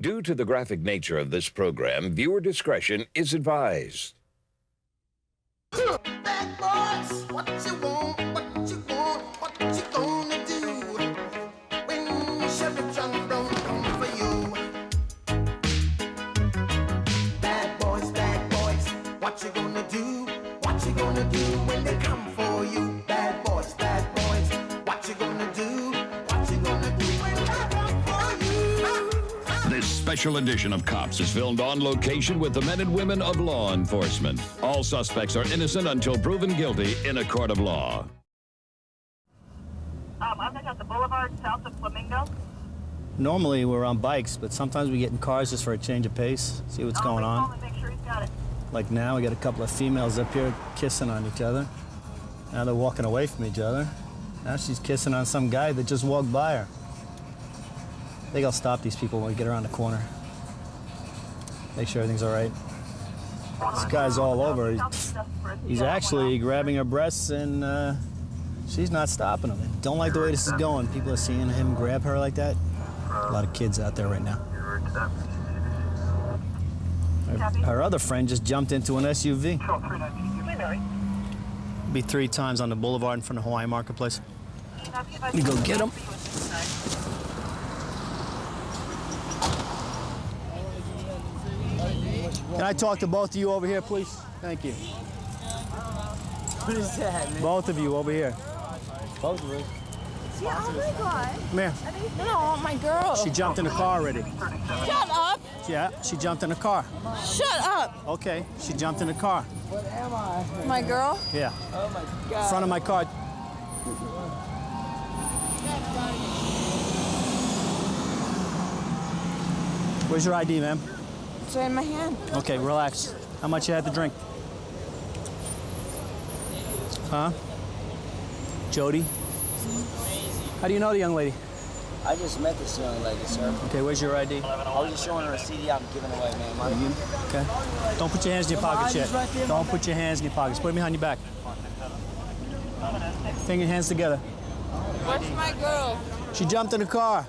Due to the graphic nature of this program, viewer discretion is advised. Bad boys, what you want, what you want, what you gonna do when Chevy John don't come for you? Bad boys, what you gonna do? What you gonna do when they come for you? Bad boys, what you gonna do? What you gonna do when they come for you? This special edition of Cops is filmed on location with the men and women of law enforcement. All suspects are innocent until proven guilty in a court of law. I'm at the boulevard south of Flamingo. Normally we're on bikes, but sometimes we get in cars just for a change of pace, see what's going on. Make sure he's got it. Like now, we got a couple of females up here kissing on each other. Now they're walking away from each other. Now she's kissing on some guy that just walked by her. I think I'll stop these people when we get around the corner. Make sure everything's all right. This guy's all over. He's actually grabbing her breasts, and she's not stopping him. Don't like the way this is going. People are seeing him grab her like that. A lot of kids out there right now. Her other friend just jumped into an SUV. Be 3 times on the boulevard in front of Hawaiian Marketplace. You go get him. Can I talk to both of you over here, please? Thank you. What is that, man? Both of you over here. Both of us. Yeah, oh my God. Come here. No, my girl. She jumped in the car already. Shut up. Yeah, she jumped in the car. Shut up. Okay, she jumped in the car. What am I? My girl? Yeah. Oh my God. Front of my car. Where's your ID, ma'am? It's in my hand. Okay, relax. How much you had to drink? Huh? Jody? How do you know the young lady? I just met this young lady, sir. Okay, where's your ID? I was just showing her a CD I'm giving away, man. Mine. Okay. Don't put your hands in your pockets yet. Right there, Don't put your hands in your pockets. Put them behind your back. Bring your hands together. Where's my girl? She jumped in the car.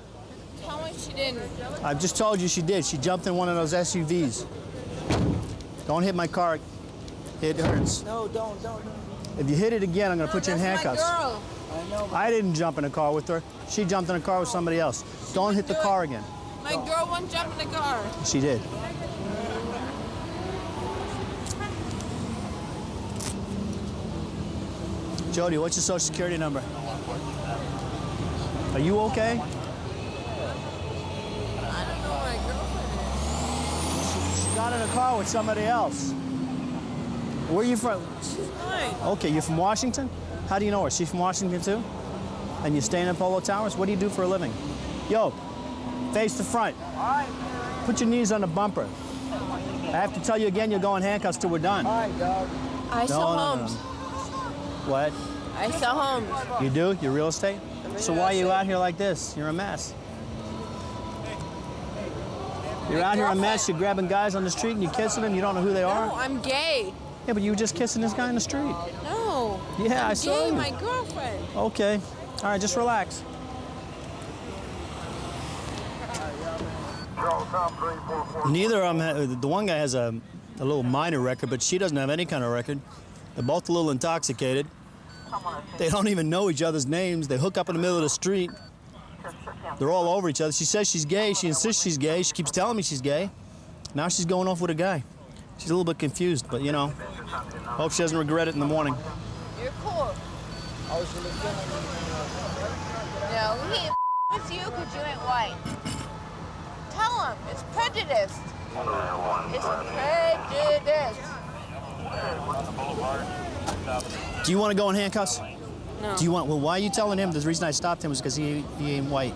Tell me she didn't. I just told you she did. She jumped in one of those SUVs. Don't hit my car. It hurts. No, don't. If you hit it again, I'm going to put you in handcuffs. My girl. I know. I didn't jump in a car with her. She jumped in a car with somebody else. Don't hit the car again. My girl won't jump in the car. She did. Jody, what's your social security number? Are you okay? I don't know where my girlfriend She got in a car with somebody else. Where are you from? is. She's mine. Okay, you're from Washington? How do you know her? She's from Washington too? And you staying in Polo Towers? What do you do for a living? Yo, face the front. Put your knees on the bumper. I have to tell you again, you're going handcuffs till we're done. All right, dog. I sell homes. What? I sell homes. You do? You're real estate? So why are you out here like this? You're a mess. You're out here a mess. You're grabbing guys on the street and you're kissing them. You don't know who they are? No, I'm gay. Yeah, but you were just kissing this guy in the street. No. Yeah, I'm I saw gay, you. my girlfriend. Okay. All right, just relax. Neither of them, the one guy has a little minor record, but she doesn't have any kind of record. They're both a little intoxicated. They don't even know each other's names. They hook up in the middle of the street. They're all over each other. She says she's gay. She insists she's gay. She keeps telling me she's gay. Now she's going off with a guy. She's a little bit confused, but you know, hope she doesn't regret it in the morning. You're cool. No, he ain't with you because you ain't white. Tell him. It's prejudiced. It's prejudiced. Do you want to go in handcuffs? No. Do you want? Well, why are you telling him? The reason I stopped him was because he ain't white.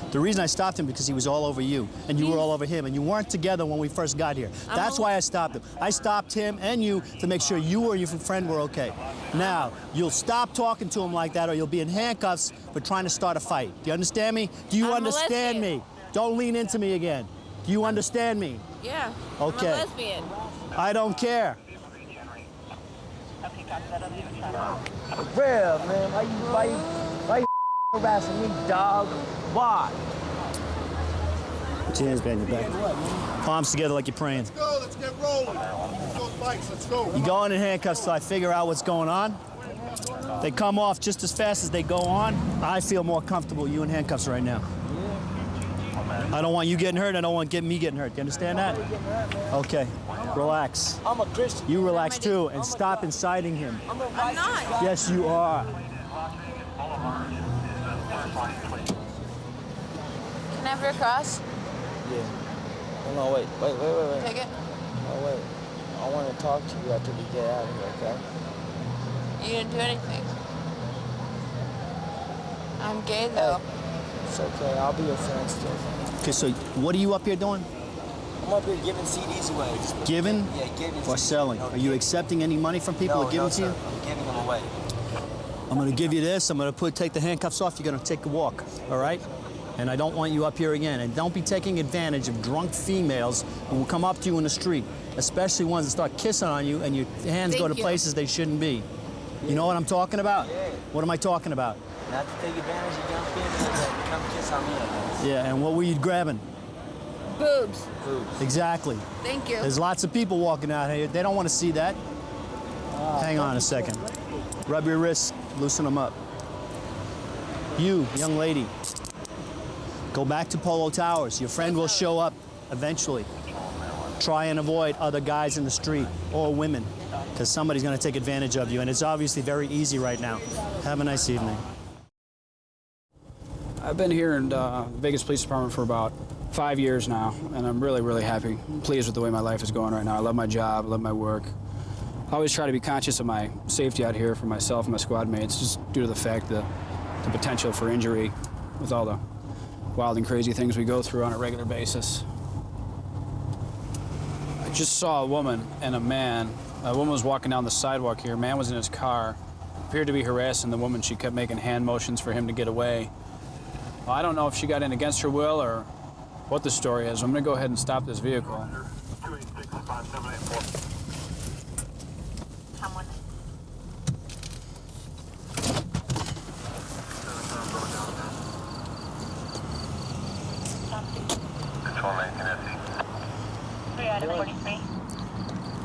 The reason I stopped him because he was all over you, and you were all over him, and you weren't together when we first got here. That's why I stopped him. I stopped him and you to make sure you or your friend were okay. Now, you'll stop talking to him like that, or you'll be in handcuffs for trying to start a fight. Do you understand me? Do you understand me? Don't lean into me again. Do you understand me? Yeah. Okay. I'm a lesbian. I don't care. Real, man. Why you harassing me, dog? Why? Put your hands behind your back. Palms together like you're praying. Let's go, let's get rolling. Those bikes, let's go. You go in handcuffs till I figure out what's going on. They come off just as fast as they go on. I feel more comfortable you in handcuffs right now. I don't want you getting hurt. I don't want me getting hurt. You understand that? Okay. Relax. I'm a Christian. You relax too, and stop inciting him. I'm not. Yes, you are. Can I have your cross? Yeah. Hold on, wait. Take it. Oh, wait. I want to talk to you after we get out of here, okay? You didn't do anything. I'm gay though. It's okay. I'll be your friend still. Okay, so what are you up here doing? I'm up here giving CDs away. Giving? Yeah, giving Or CDs. selling? No, Are you accepting any money from people that give them to you? sir. I'm giving them away. I'm gonna give you this. I'm gonna take the handcuffs off. You're gonna take a walk, all right? And I don't want you up here again. And don't be taking advantage of drunk females who will come up to you in the street, especially ones that start kissing on you and your hands go to Thank you. places they shouldn't be. You know what I'm talking about? Yeah. What am I talking about? Not to take advantage of young females that come kiss on me, I guess. Yeah, and what were you grabbing? Boobs. Exactly. Thank you. There's lots of people walking out here. They don't want to see that. Hang on a second. Rub your wrists, loosen them up. You, young lady, go back to Polo Towers. Your friend will show up eventually. Try and avoid other guys in the street or women, because somebody's going to take advantage of you, and it's obviously very easy right now. Have a nice evening. I've been here in Vegas Police Department for about 5 years now, and I'm really, really happy. I'm pleased with the way my life is going right now. I love my job, I love my work. I always try to be conscious of my safety out here for myself and my squad mates, just due to the fact that the potential for injury with all the wild and crazy things we go through on a regular basis. I just saw a woman and a man. A woman was walking down the sidewalk here. A man was in his car, appeared to be harassing the woman. She kept making hand motions for him to get away. Well, I don't know if she got in against her will or what the story is. I'm going to go ahead and stop this vehicle.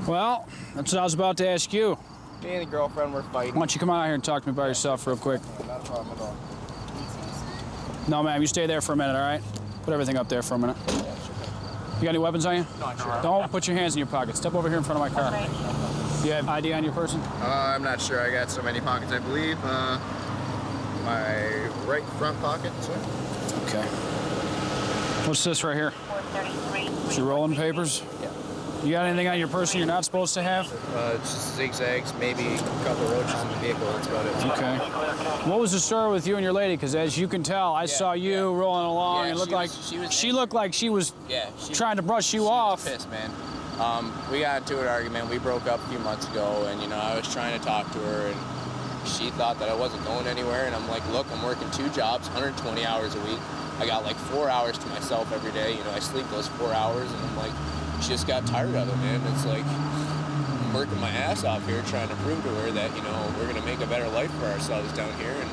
Well, that's what I was about to ask you. Me and the girlfriend were fighting. Why don't you come out here and talk to me by yourself real quick? Not a problem at all. No, ma'am, you stay there for a minute, all right? Put everything up there for a minute. You got any weapons on you? Not sure. Don't put your hands in your pockets. Step over here in front of my car. Do you have ID on your person? I'm not sure. I got so many pockets, I believe. My right front pocket, sir. Okay. What's this right here? Is your rolling papers? Yeah. You got anything on your person you're not supposed to have? It's just zigzags, maybe a couple roaches in the vehicle. That's about it. Okay. What was the story with you and your lady? Because as you can tell, I saw you rolling along and it looked like she looked like she was trying to brush you off. Pissed, man. We got into an argument. We broke up a few months ago, and you know I was trying to talk to her, and she thought that I wasn't going anywhere. And I'm like, look, I'm working 2 jobs, 120 hours a week. I got like 4 hours to myself every day. You know, I sleep those 4 hours, and I'm like, she just got tired of it, man. It's like I'm working my ass off here trying to prove to her that, you know, we're gonna make a better life for ourselves down here. And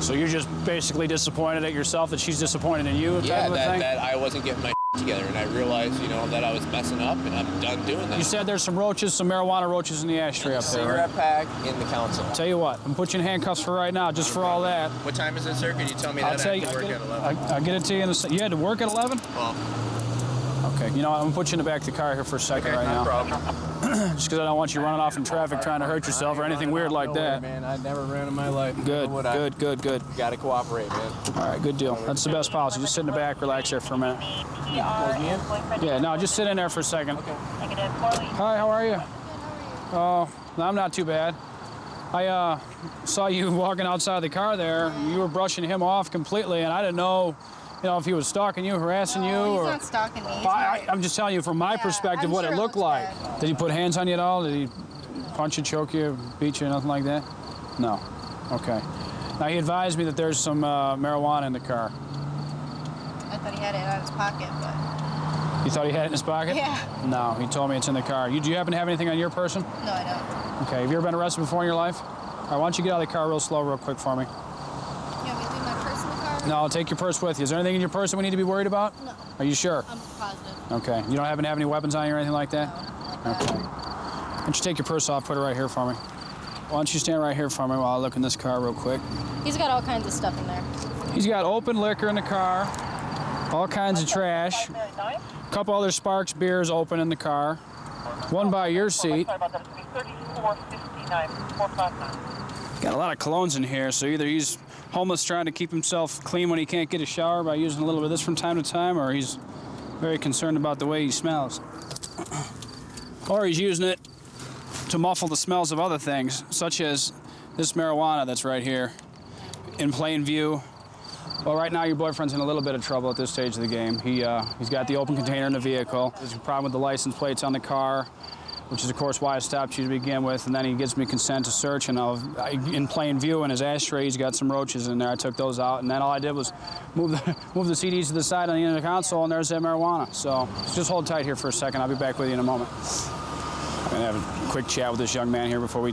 so you're just basically disappointed at yourself that she's disappointed in you? Yeah, that I wasn't getting my together, and I realized, you know, that I was messing up, and I'm done doing that. You said there's some roaches, some marijuana roaches in the ashtray up there, cigarette right? pack in the council. Tell you what, I'm put you in handcuffs for right now, just for all that. What time is it, sir? Can you tell me that? I'll tell you. I have to work at 11. I'll get it to you in a second. You had to work at 11? Well, okay, you know what, I'm gonna put you in the back of the car here for a second right now. No problem. Just because I don't want you running off in traffic trying to hurt yourself or anything weird like that. Man, I never ran in my life. Good, good. Got to cooperate, man. All right, good deal. That's the best policy. Just sit in the back, relax there for a minute. Yeah, no, just sit in there for a second. Hi, how are you? Oh, no, I'm not too bad. I saw you walking outside the car there. You were brushing him off completely, and I didn't know, you know, if he was stalking you, harassing you, He's or. not stalking me. I'm just telling you from my perspective what it looked like. Bad. Did he put hands on you at all? Did he punch you, choke you, beat you, nothing like that? No. Okay. Now he advised me that there's some marijuana in the car. I thought he had it in his pocket, but You thought he had it in his pocket? Yeah. No, he told me it's in the car. Do you happen to have anything on your person? no, I don't. Okay. Have you ever been arrested before in your life? All right, why don't you get out of the car real slow, real quick for me? You want me to leave my purse in the car? No, I'll take your purse with you. Is there anything in your purse that we need to be worried about? No. Are you sure? I'm positive. Okay. You don't happen to have any weapons on you or anything like that? No. Okay. Why don't you take your purse off, put it right here for me. Why don't you stand right here for me while I look in this car real quick. He's got all kinds of stuff in there. He's got open liquor in the car, all kinds of trash, a couple other Sparks beers open in the car, one by your seat. Got a lot of colognes in here, so either he's homeless trying to keep himself clean when he can't get a shower by using a little bit of this from time to time, or he's very concerned about the way he smells. Or he's using it to muffle the smells of other things, such as this marijuana that's right here in plain view. Well, right now your boyfriend's in a little bit of trouble at this stage of the game. He's got the open container in the vehicle. There's a problem with the license plates on the car, which is, of course, why I stopped you to begin with. And then he gives me consent to search, and in plain view in his ashtray, he's got some roaches in there. I took those out, and then all I did was move the CDs to the side on the end of the console, and there's that marijuana. So just hold tight here for a second. I'll be back with you in a moment. I'm gonna have a quick chat with this young man here before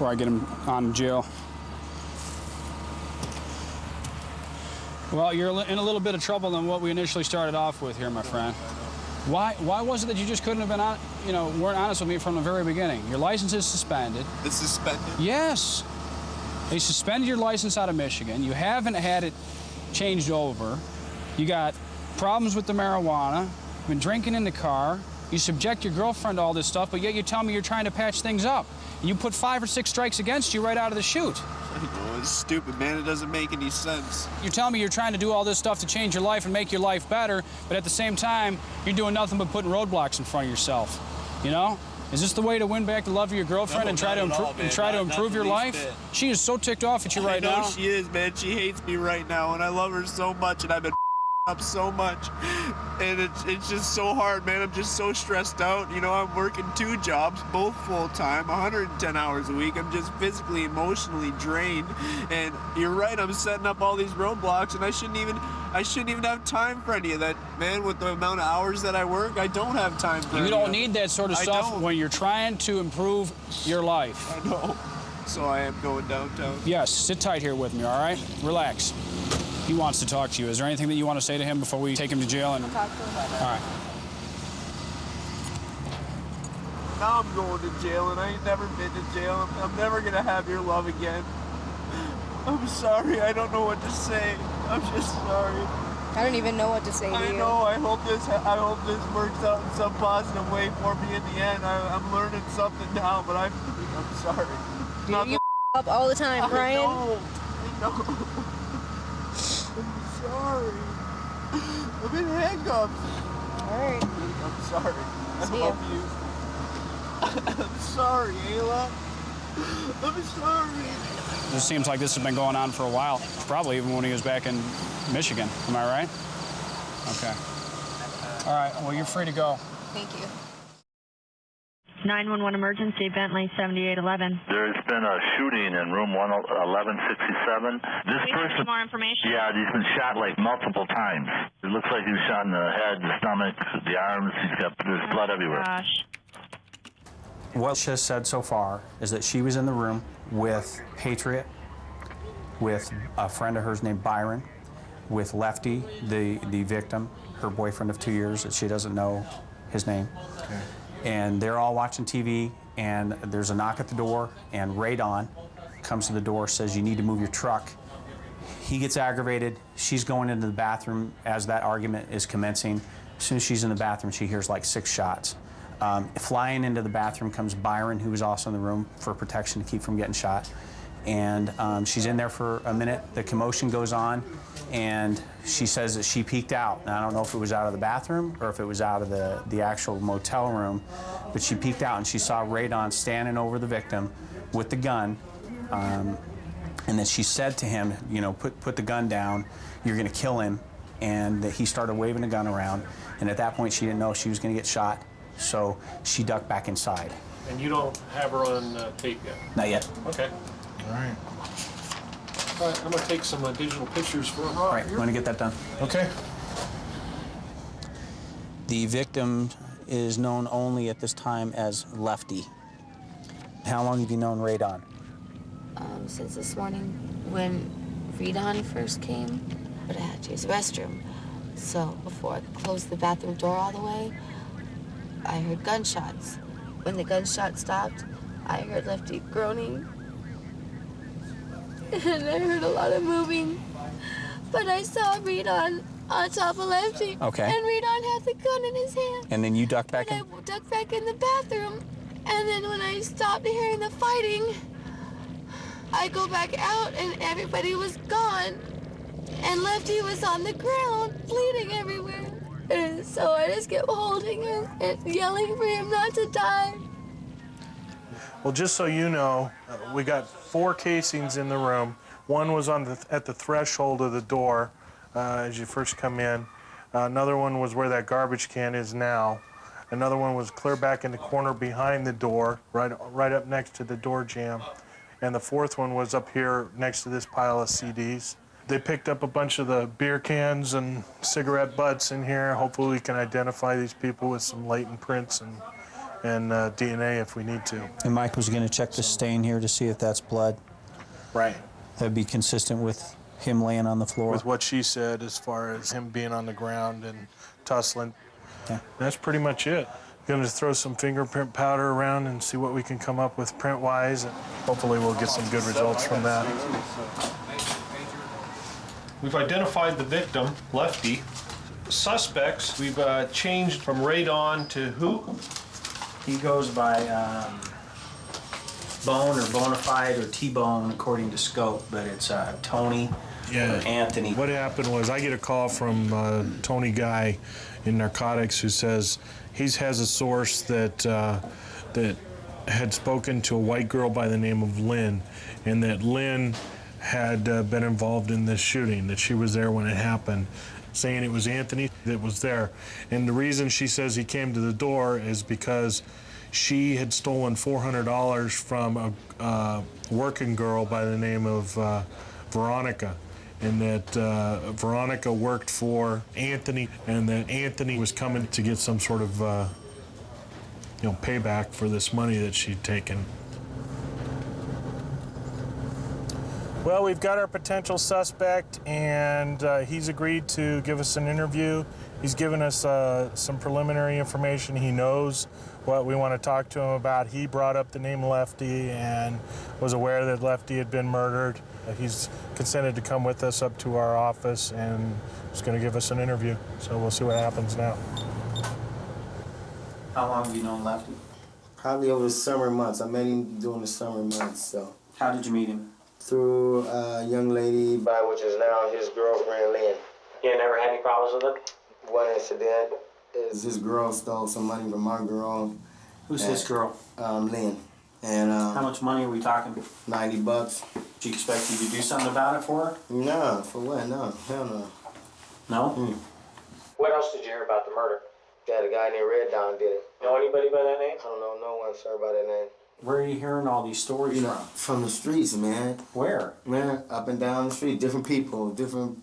I get him on jail. Well, you're in a little bit of trouble than what we initially started off with here, my friend. Why was it that you just couldn't have been on, weren't honest with me from the very beginning? Your license is suspended. It's suspended? Yes. They suspended your license out of Michigan. You haven't had it changed over. You got problems with the marijuana. You've been drinking in the car. You subject your girlfriend to all this stuff, but yet you tell me you're trying to patch things up. You put 5 or 6 strikes against you right out of the chute. I know, it's stupid, man. It doesn't make any sense. You're telling me you're trying to do all this stuff to change your life and make your life better, but at the same time, you're doing nothing but putting roadblocks in front of yourself. You know? Is this the way to win back the love of your girlfriend and try to improve your life? She is so ticked off at you right now. I know she is, man. She hates me right now, and I love her so much, and I've been up so much, and it's just so hard, man. I'm just so stressed out. I'm working 2 jobs, both full-time, 110 hours a week. I'm just physically, emotionally drained, and you're right, I'm setting up all these roadblocks, and I shouldn't even have time for any of that, man. With the amount of hours that I work, I don't have time for You don't need that sort of stuff when you're trying to improve your life. I know. So I am going downtown. Yes, sit tight here with me, all right? Relax. He wants to talk to you. Is there anything that you want to say to him before we take him to jail? I'll talk to him. All right. Now I'm going to jail, and I ain't never been to jail. I'm never going to have your love again. I'm sorry. I don't know what to say. I'm just sorry. I don't even know what to say to you. I know. I hope this works out in some positive way for me in the end. I'm learning something now, but I'm sorry. Dude, you up all the time, Brian. I know. I'm sorry. I'm in handcuffs. All right. I'm sorry. I See love you. I'm sorry, Ayla. I'm sorry. This seems like this has been going on for a while, probably even when he was back in Michigan. Am I right? Okay. All right. Well, you're free to go. Thank you. 911 emergency, Bentley 7811. There's been a shooting in room 1167. This We person, need more information. yeah, he's been shot like multiple times. It looks like he was shot in the head, the stomach, the arms. There's blood everywhere. Gosh. What she has said so far is that she was in the room with Patriot, with a friend of hers named Byron, with Lefty, the victim, her boyfriend of 2 years that she doesn't know his name. Okay. And they're all watching TV, and there's a knock at the door, and Radon comes to the door, says, "You need to move your truck." He gets aggravated. She's going into the bathroom as that argument is commencing. As soon as she's in the bathroom, she hears like 6 shots. Flying into the bathroom comes Byron, who was also in the room for protection to keep from getting shot. And she's in there for a minute. The commotion goes on, and she says that she peeked out. Now, I don't know if it was out of the bathroom or if it was out of the actual motel room, but she peeked out and she saw Radon standing over the victim with the gun. And then she said to him, put the gun down, you're gonna kill him. And he started waving the gun around. And at that point, she didn't know if she was gonna get shot. So she ducked back inside. And you don't have her on tape yet? Not yet. Okay. All right. All right, I'm going to take some digital pictures for her. All right, you want to get that done? Okay. The victim is known only at this time as Lefty. How long have you known Radon? Since this morning when Radon first came, but I had to use the restroom. So before I closed the bathroom door all the way, I heard gunshots. When the gunshot stopped, I heard Lefty groaning. And I heard a lot of moving. But I saw Redon on top of Lefty. Okay. And Redon had the gun in his hand. And then you ducked back in? And I ducked back in the bathroom. And then when I stopped hearing the fighting, I go back out and everybody was gone. And Lefty was on the ground, bleeding everywhere. And so I just kept holding him and yelling for him not to die. Well, just so you know, we got 4 casings in the room. One was at the threshold of the door as you first come in. Another one was where that garbage can is now. Another one was clear back in the corner behind the door, right up next to the door jamb. And the 4th one was up here next to this pile of CDs. They picked up a bunch of the beer cans and cigarette butts in here. Hopefully we can identify these people with some latent prints and DNA if we need to. And Mike was going to check the stain here to see if that's blood. Right. That'd be consistent with him laying on the floor. With what she said as far as him being on the ground and tussling. Yeah. That's pretty much it. Going to throw some fingerprint powder around and see what we can come up with print-wise, and hopefully we'll get some good results from that. We've identified the victim, Lefty. Suspects, we've changed from Radon to who? He goes by Bone or Bonafide or T-Bone according to scope, but it's Tony or Anthony. What happened was I get a call from Tony Guy in narcotics who says he has a source that had spoken to a white girl by the name of Lynn, and that Lynn had been involved in this shooting, that she was there when it happened, saying it was Anthony that was there. And the reason she says he came to the door is because she had stolen $400 from a working girl by the name of Veronica, and that Veronica worked for Anthony, and that Anthony was coming to get some sort of payback for this money that she'd taken. Well, we've got our potential suspect, and he's agreed to give us an interview. He's given us some preliminary information. He knows what we want to talk to him about. He brought up the name Lefty and was aware that Lefty had been murdered. He's consented to come with us up to our office, and he's going to give us an interview. So we'll see what happens now. How long have you known Lefty? Probably over the summer months. I met him during the summer months, so. How did you meet him? Through a young lady, which is now his girlfriend, Lynn. You never had any problems with him? One incident is his girl stole some money from our girl. Who's this girl? Lynn. And how much money are we talking? $90. Did you expect you to do something about it for her? No, for what? No, hell no. No? What else did you hear about the murder? Yeah, the guy named Red Don did it. Know anybody by that name? I don't know no one, sir, by that name. Where are you hearing all these stories from? From the streets, man. Where? Man, up and down the street, different people, different,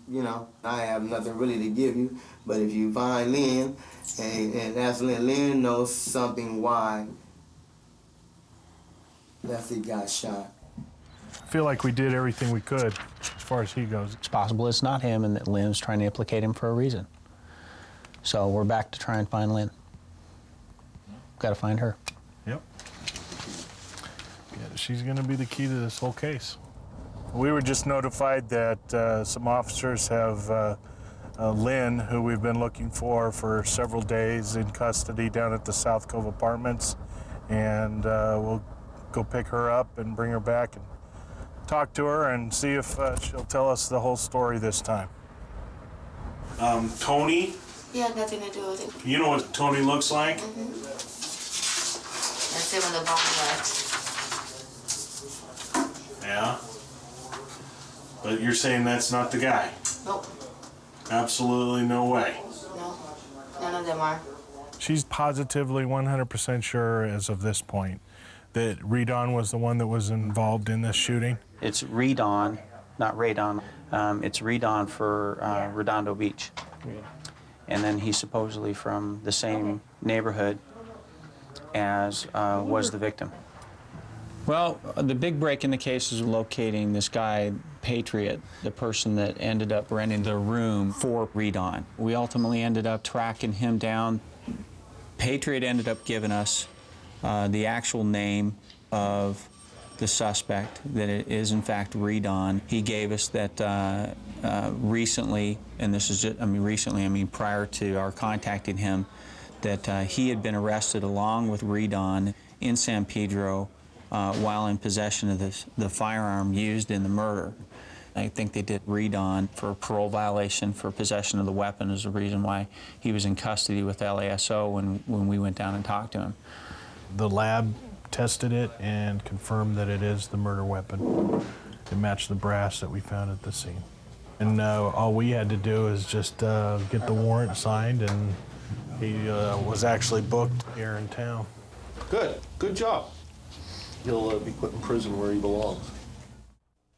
I have nothing really to give you, but if you find Lynn and ask Lynn knows something why Lefty got shot. I feel like we did everything we could as far as he goes. It's possible it's not him and that Lynn's trying to implicate him for a reason. So we're back to try and find Lynn. Got to find her. Yep. Yeah, she's going to be the key to this whole case. We were just notified that some officers have Lynn, who we've been looking for several days, in custody down at the South Cove Apartments, and we'll go pick her up and bring her back and talk to her and see if she'll tell us the whole story this time. Tony? He had nothing to do with it. You know what Tony looks like? Mm-hmm. That's him with the bomb left. Yeah. But you're saying that's not the guy? Nope. Absolutely no way. No. None of them are. She's positively 100% sure as of this point that Redon was the one that was involved in this shooting. It's Redon, not Radon. It's Redon for Redondo Beach. Yeah. And then he's supposedly from the same neighborhood as was the victim. Well, the big break in the case is locating this guy, Patriot, the person that ended up renting the room for Redon. We ultimately ended up tracking him down. Patriot ended up giving us the actual name of the suspect, that it is in fact Redon. He gave us that recently, and this is just, recently, prior to our contacting him, that he had been arrested along with Redon in San Pedro while in possession of the firearm used in the murder. I think they did Redon for a parole violation for possession of the weapon is the reason why he was in custody with LASO when we went down and talked to him. The lab tested it and confirmed that it is the murder weapon. It matched the brass that we found at the scene. And all we had to do is just get the warrant signed, and he was actually booked here in town. Good job. He'll be put in prison where he belongs.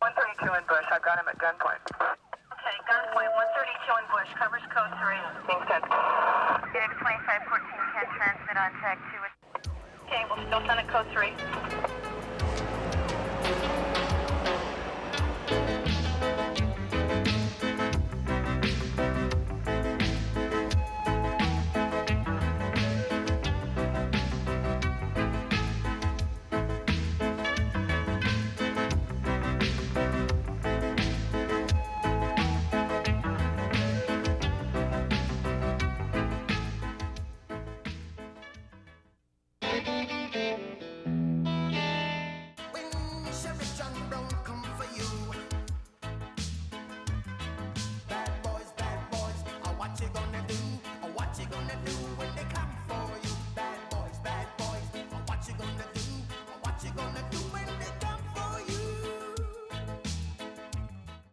132 in Bush. I've got him at gunpoint. Okay, gunpoint 132 in Bush. Covers code 3. Being sent. Data 2514 can transmit on tag 2. Okay, we'll still send it code 3.